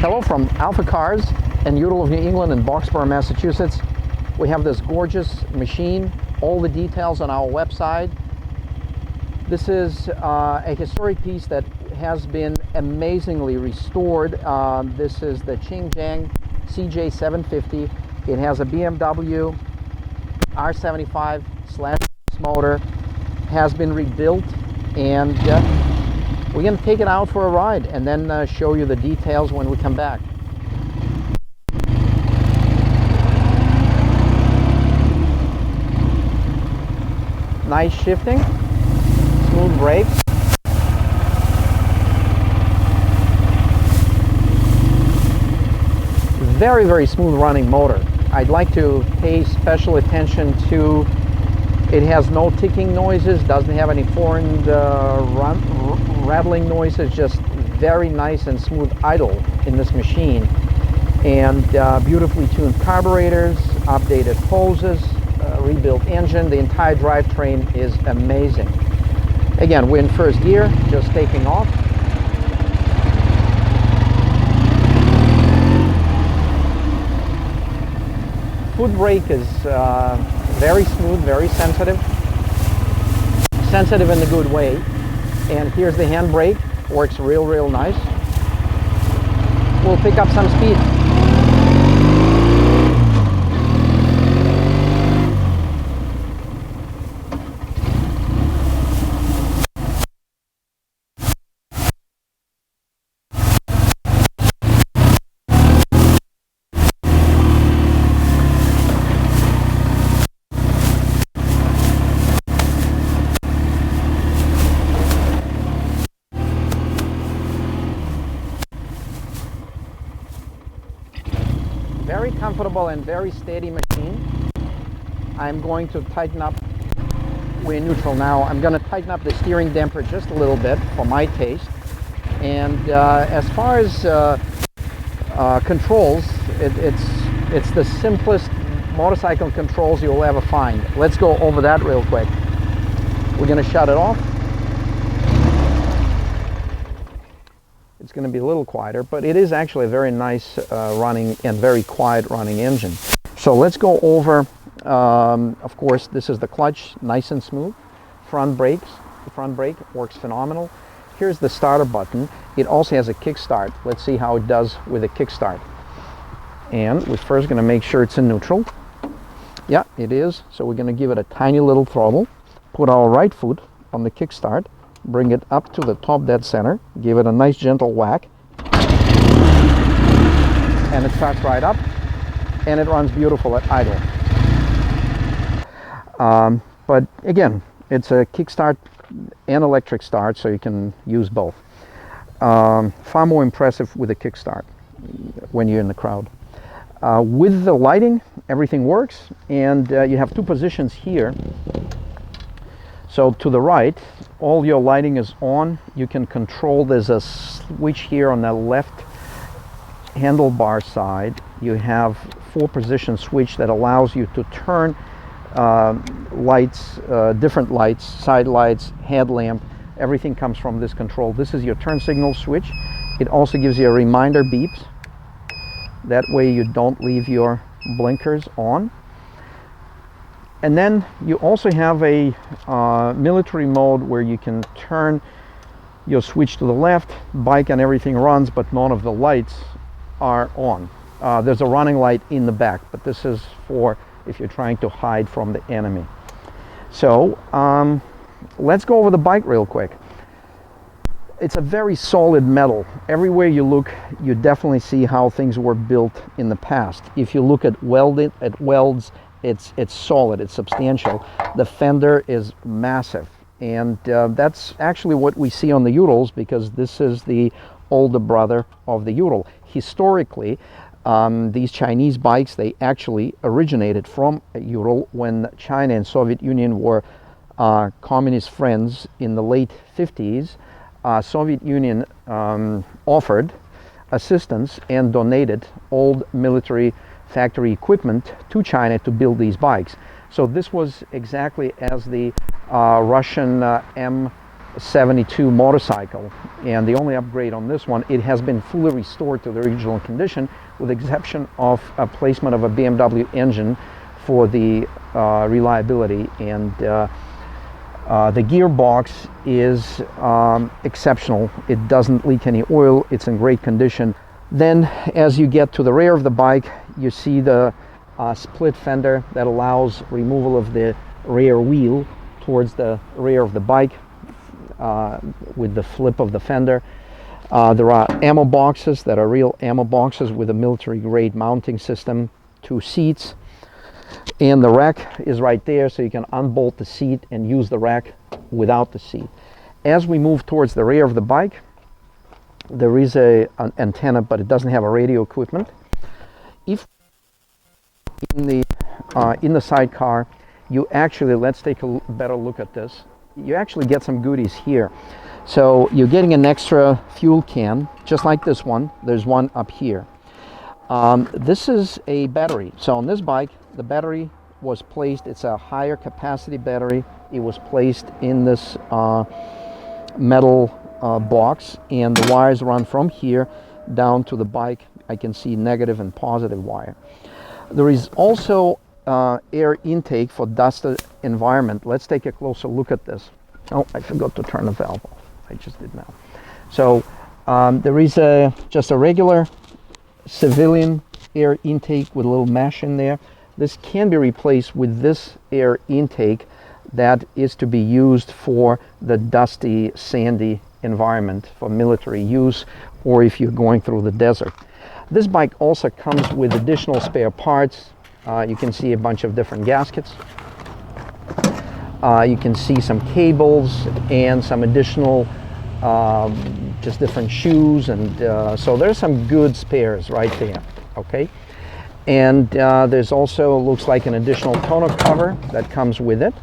Hello from AlphaCars and Ural of New England in Boxborough, Massachusetts. We have this gorgeous machine, all the details on our website. This is a historic piece that has been amazingly restored. This is the Chang CJ 750. It has a BMW R71 motor, has been rebuilt, and we're going to take it out for a ride and then show you the details when we come back. Nice shifting, smooth brakes. Very, very smooth running motor. I'd like to pay special attention to it has no ticking noises, doesn't have any foreign rattling noises, just very nice and smooth idle in this machine. And beautifully tuned carburetors, updated hoses, rebuilt engine. The entire drivetrain is amazing. Again, we're in first gear, just taking off. Foot brake is very smooth, very sensitive in the good way. And here's the handbrake, works real nice. We'll pick up some speed. Very comfortable and very steady machine. I'm going to tighten up, we're neutral now, I'm going to tighten up the steering damper just a little bit for my taste. And as far as controls, it's the simplest motorcycle controls you'll ever find. Let's go over that real quick. We're going to shut it off. It's going to be a little quieter, but it is actually a very nice running and very quiet running engine. So let's go over, of course, this is the clutch, nice and smooth. Front brakes, the front brake works phenomenal. Here's the starter button. It also has a kickstart. Let's see how it does with a kickstart. And we're first going to make sure it's in neutral. Yeah, it is. So we're going to give it a tiny little throttle. Put our right foot on the kickstart. Bring it up to the top dead center, give it a nice gentle whack, and it starts right up, and it runs beautiful at idle. But again, it's a kickstart and electric start, so you can use both. Far more impressive with a kickstart when you're in the crowd. With the lighting, everything works, and you have two positions here. So to the right, all your lighting is on. You can control, there's a switch here on the left handlebar side. You have 4-position switch that allows you to turn lights, different lights, side lights, headlamp. Everything comes from this control. This is your turn signal switch. It also gives you a reminder beeps. That way you don't leave your blinkers on. And then you also have a military mode where you can turn your switch to the left, bike and everything runs, but none of the lights are on. There's a running light in the back, but this is for if you're trying to hide from the enemy. So let's go over the bike real quick. It's a very solid metal. Everywhere you look, you definitely see how things were built in the past. If you look at welds, it's solid, it's substantial. The fender is massive, and that's actually what we see on the Urals, because this is the older brother of the Ural. Historically, these Chinese bikes, they actually originated from Ural when China and Soviet Union were communist friends in the late 50s. Soviet Union offered assistance and donated old military factory equipment to China to build these bikes. So this was exactly as the Russian 72 motorcycle, and the only upgrade on this one, it has been fully restored to the original condition, with the exception of a placement of a BMW engine for the reliability, and the gearbox is exceptional. It doesn't leak any oil, it's in great condition. Then as you get to the rear of the bike, you see the split fender that allows removal of the rear wheel towards the rear of the bike with the flip of the fender. There are ammo boxes that are real ammo boxes with a military grade mounting system, 2 seats, and the rack is right there, so you can unbolt the seat and use the rack without the seat. As we move towards the rear of the bike, there is an antenna, but it doesn't have a radio equipment. If in the sidecar, you actually, let's take a better look at this. You actually get some goodies here. So you're getting an extra fuel can, just like this one. There's one up here. This is a battery. So on this bike, the battery was placed, it's a higher capacity battery. It was placed in this metal box, and the wires run from here down to the bike. I can see negative and positive wire. There is also air intake for dusted environment. Let's take a closer look at this. Oh, I forgot to turn the valve off. I just did now. So there is just a regular civilian air intake with a little mesh in there. This can be replaced with this air intake that is to be used for the dusty, sandy environment for military use, or if you're going through the desert. This bike also comes with additional spare parts. You can see a bunch of different gaskets. You can see some cables and some additional just different shoes, and so there's some good spares right there. Okay, and there's also, looks like, an additional tonneau cover that comes with it.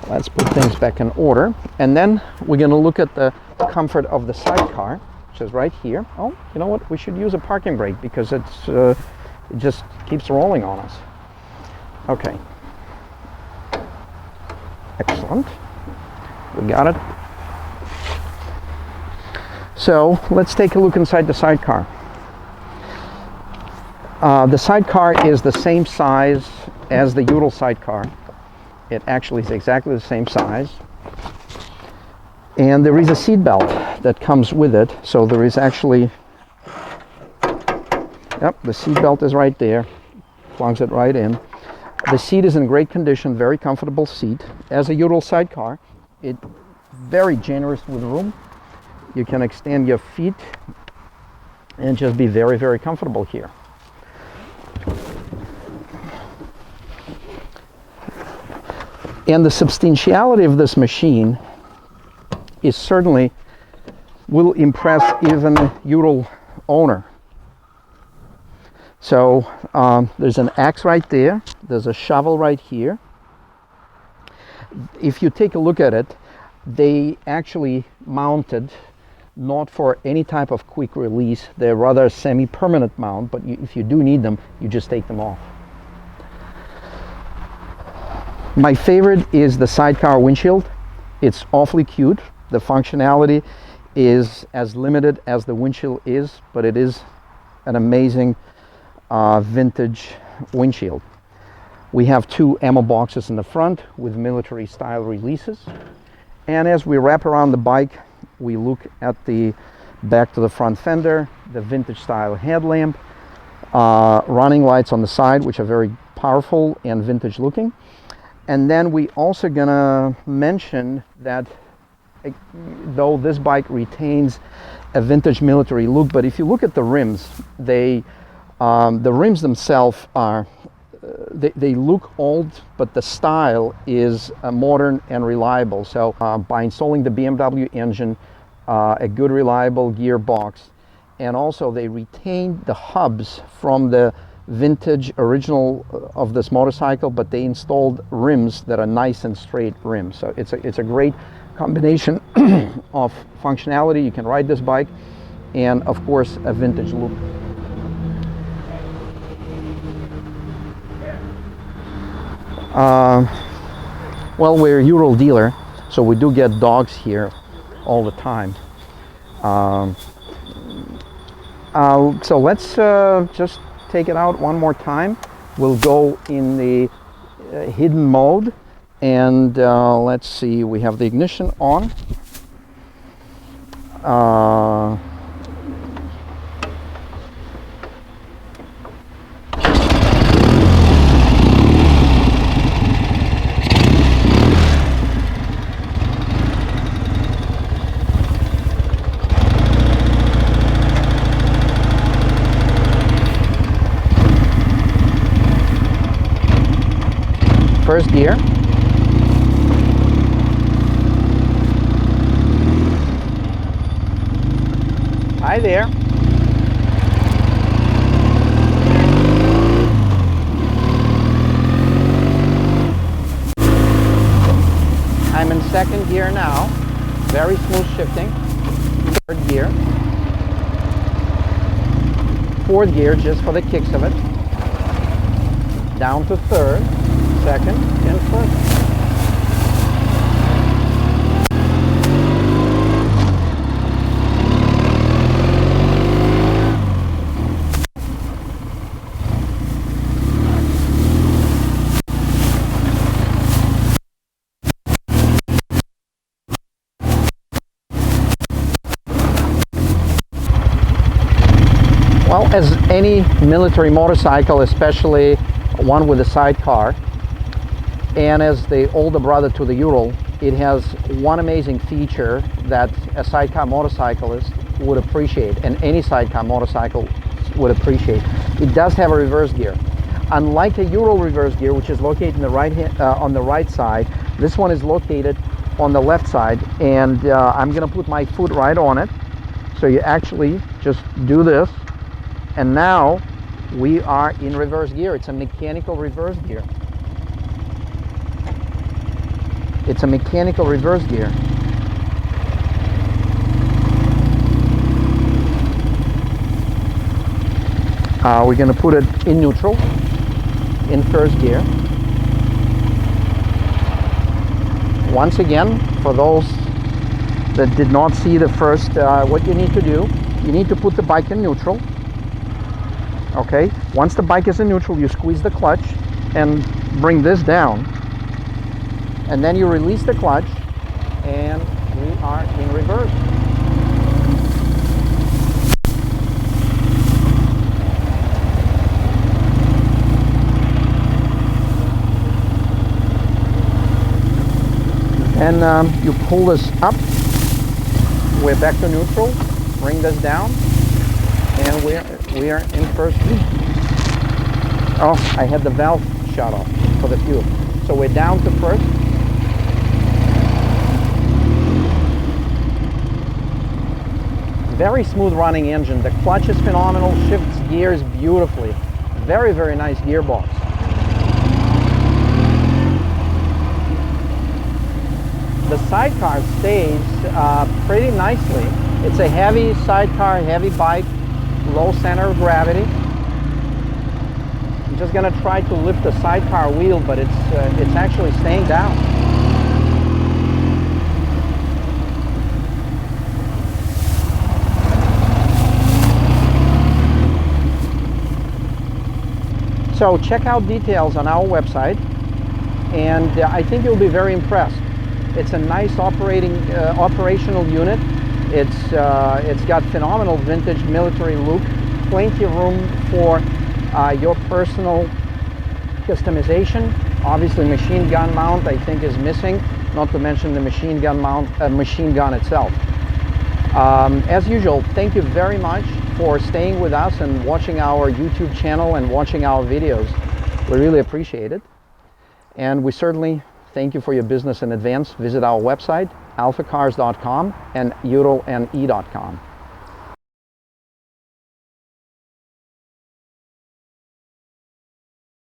Let's put things back in order, and then we're going to look at the comfort of the sidecar, which is right here. Oh, you know what? We should use a parking brake because it just keeps rolling on us. Okay. Excellent. We got it. So let's take a look inside the sidecar. The sidecar is the same size as the Ural sidecar. It actually is exactly the same size. And there is a seat belt that comes with it. So there is actually, yep, the seat belt is right there. Plugs it right in. The seat is in great condition, very comfortable seat. As a Ural sidecar, it's very generous with room. You can extend your feet and just be very, very comfortable here. And the substantiality of this machine is certainly will impress even a Ural owner. So there's an axe right there. There's a shovel right here. If you take a look at it, they actually mounted not for any type of quick release. They're rather semi-permanent mount, but if you do need them, you just take them off. My favorite is the sidecar windshield. It's awfully cute. The functionality is as limited as the windshield is, but it is an amazing vintage windshield. We have 2 ammo boxes in the front with military style releases, and as we wrap around the bike, we look at the back to the front fender, the vintage style headlamp, running lights on the side, which are very powerful and vintage looking. And then we also gonna mention that though this bike retains a vintage military look, but if you look at the rims, the rims themselves are, they look old, but the style is modern and reliable. So by installing the BMW engine, a good reliable gearbox, and also they retained the hubs from the vintage original of this motorcycle, but they installed rims that are nice and straight rims. So it's a great combination of functionality. You can ride this bike, and of course a vintage look. Well, we're a Ural dealer, So we do get dogs here all the time. So let's just take it out one more time. We'll go in the hidden mode, and let's see, we have the ignition on. First gear. Hi there. I'm in second gear now. Very smooth shifting. Third gear. Fourth gear just for the kicks of it. Down to third. Second and first. Well, as any military motorcycle, especially one with a sidecar, and as the older brother to the Ural, it has one amazing feature that a sidecar motorcyclist would appreciate, and any sidecar motorcycle would appreciate. It does have a reverse gear. Unlike a Ural reverse gear, which is located in the on the right side, this one is located on the left side, and I'm going to put my foot right on it. So you actually just do this, and now we are in reverse gear. It's a mechanical reverse gear. It's a mechanical reverse gear. We're going to put it in neutral, in first gear. Once again, for those that did not see the first, what you need to do, you need to put the bike in neutral. Okay, once the bike is in neutral, you squeeze the clutch and bring this down. And then you release the clutch, and we are in reverse. And you pull this up, we're back to neutral, bring this down, and we are in first gear. Oh, I had the valve shut off for the fuel. So we're down to first. Very smooth running engine. The clutch is phenomenal, shifts gears beautifully. Very, very nice gearbox. The sidecar stays pretty nicely. It's a heavy sidecar, heavy bike, low center of gravity. I'm just going to try to lift the sidecar wheel, but it's actually staying down. So check out details on our website, and I think you'll be very impressed. It's a nice operational unit. It's got phenomenal vintage military look, plenty of room for your personal customization. Obviously, machine gun mount I think is missing, not to mention the machine gun mount, machine gun itself. As usual, thank you very much for staying with us and watching our YouTube channel and watching our videos. We really appreciate it. And we certainly thank you for your business in advance. Visit our website, alphacars.com and uralne.com.